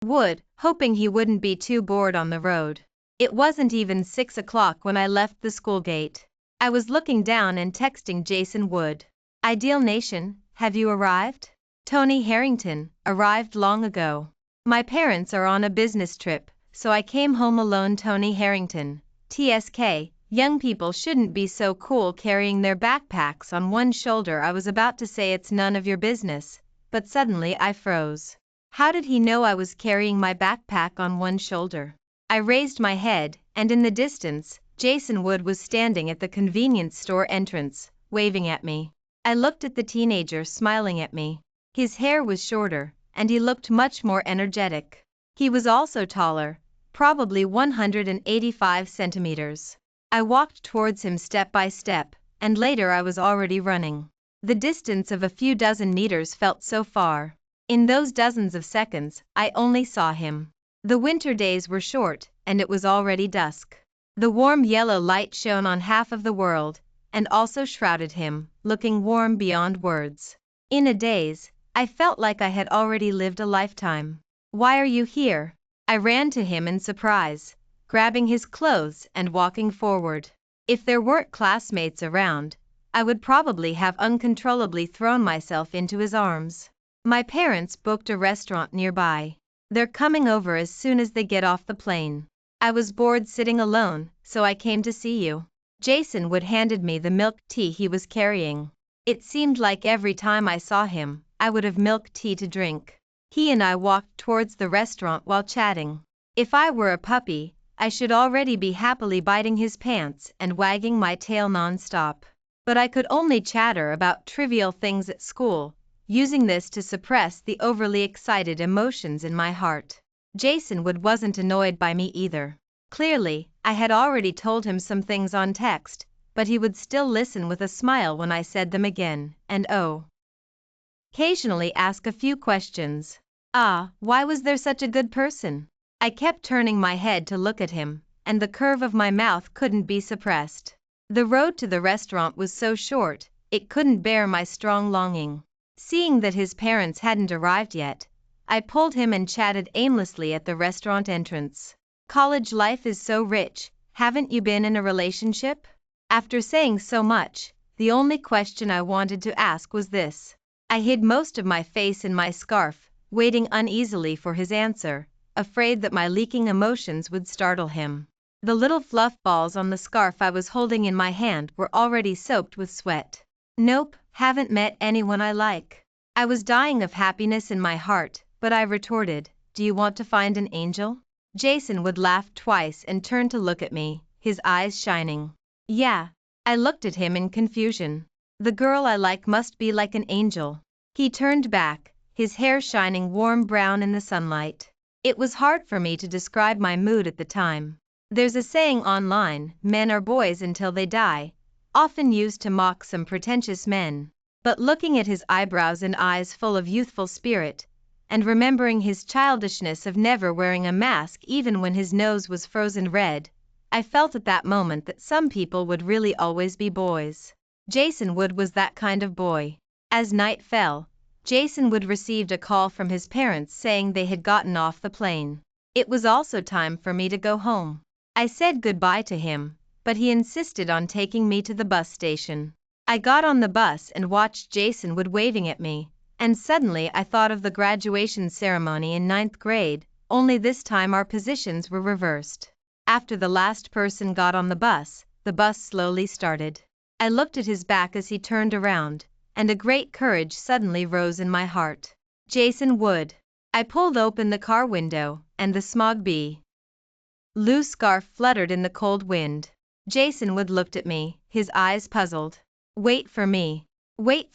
Speaker 1: Wood, hoping he wouldn't be too bored on the road. It wasn't even 6 o'clock when I left the school gate. I was looking down and texting Jason Wood. Ideal Nation, have you arrived? Tony Harrington, arrived long ago. My parents are on a business trip, so I came home alone. Tony Harrington, TSK, young people shouldn't be so cool carrying their backpacks on one shoulder. I was about to say it's none of your business, but suddenly I froze. How did he know I was carrying my backpack on one shoulder? I raised my head, and in the distance, Jason Wood was standing at the convenience store entrance, waving at me. I looked at the teenager smiling at me. His hair was shorter, and he looked much more energetic. He was also taller, probably 185 centimeters. I walked towards him step by step, and later I was already running. The distance of a few dozen meters felt so far. In those dozens of seconds, I only saw him. The winter days were short, and it was already dusk. The warm yellow light shone on half of the world, and also shrouded him, looking warm beyond words. In a daze, I felt like I had already lived a lifetime. Why are you here? I ran to him in surprise, grabbing his clothes and walking forward. If there weren't classmates around, I would probably have uncontrollably thrown myself into his arms. My parents booked a restaurant nearby. They're coming over as soon as they get off the plane. I was bored sitting alone, so I came to see you. Jason Wood handed me the milk tea he was carrying. It seemed like every time I saw him, I would have milk tea to drink. He and I walked towards the restaurant while chatting. If I were a puppy, I should already be happily biting his pants and wagging my tail non-stop. But I could only chatter about trivial things at school, using this to suppress the overly excited emotions in my heart. Jason Wood wasn't annoyed by me either. Clearly, I had already told him some things on text, but he would still listen with a smile when I said them again, and occasionally ask a few questions. Why was there such a good person? I kept turning my head to look at him, and the curve of my mouth couldn't be suppressed. The road to the restaurant was so short, it couldn't bear my strong longing. Seeing that his parents hadn't arrived yet, I pulled him and chatted aimlessly at the restaurant entrance. College life is so rich, haven't you been in a relationship? After saying so much, the only question I wanted to ask was this. I hid most of my face in my scarf, waiting uneasily for his answer, afraid that my leaking emotions would startle him. The little fluff balls on the scarf I was holding in my hand were already soaked with sweat. Nope, haven't met anyone I like. I was dying of happiness in my heart, but I retorted, do you want to find an angel? Jason Wood laughed twice and turned to look at me, his eyes shining. Yeah. I looked at him in confusion. The girl I like must be like an angel. He turned back, his hair shining warm brown in the sunlight. It was hard for me to describe my mood at the time. There's a saying online, men are boys until they die, often used to mock some pretentious men. But looking at his eyebrows and eyes full of youthful spirit, and remembering his childishness of never wearing a mask even when his nose was frozen red, I felt at that moment that some people would really always be boys. Jason Wood was that kind of boy. As night fell, Jason Wood received a call from his parents saying they had gotten off the plane. It was also time for me to go home. I said goodbye to him, but he insisted on taking me to the bus station. I got on the bus and watched Jason Wood waving at me, and suddenly I thought of the graduation ceremony in 9th grade, only this time our positions were reversed. After the last person got on the bus slowly started. I looked at his back as he turned around, and a great courage suddenly rose in my heart. Jason Wood. I pulled open the car window, and the smog blue scarf fluttered in the cold wind. Jason Wood looked at me, his eyes puzzled. Wait for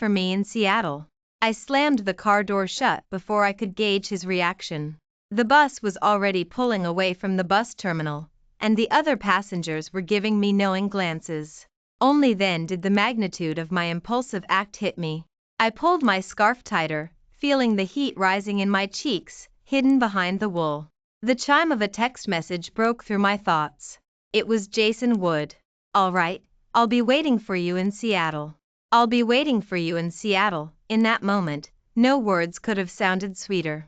Speaker 1: me in Seattle. I slammed the car door shut before I could gauge his reaction. The bus was already pulling away from the bus terminal, and the other passengers were giving me knowing glances. Only then did the magnitude of my impulsive act hit me. I pulled my scarf tighter, feeling the heat rising in my cheeks, hidden behind the wool. The chime of a text message broke through my thoughts. It was Jason Wood. All right, I'll be waiting for you in Seattle. I'll be waiting for you in Seattle. In that moment, no words could have sounded sweeter.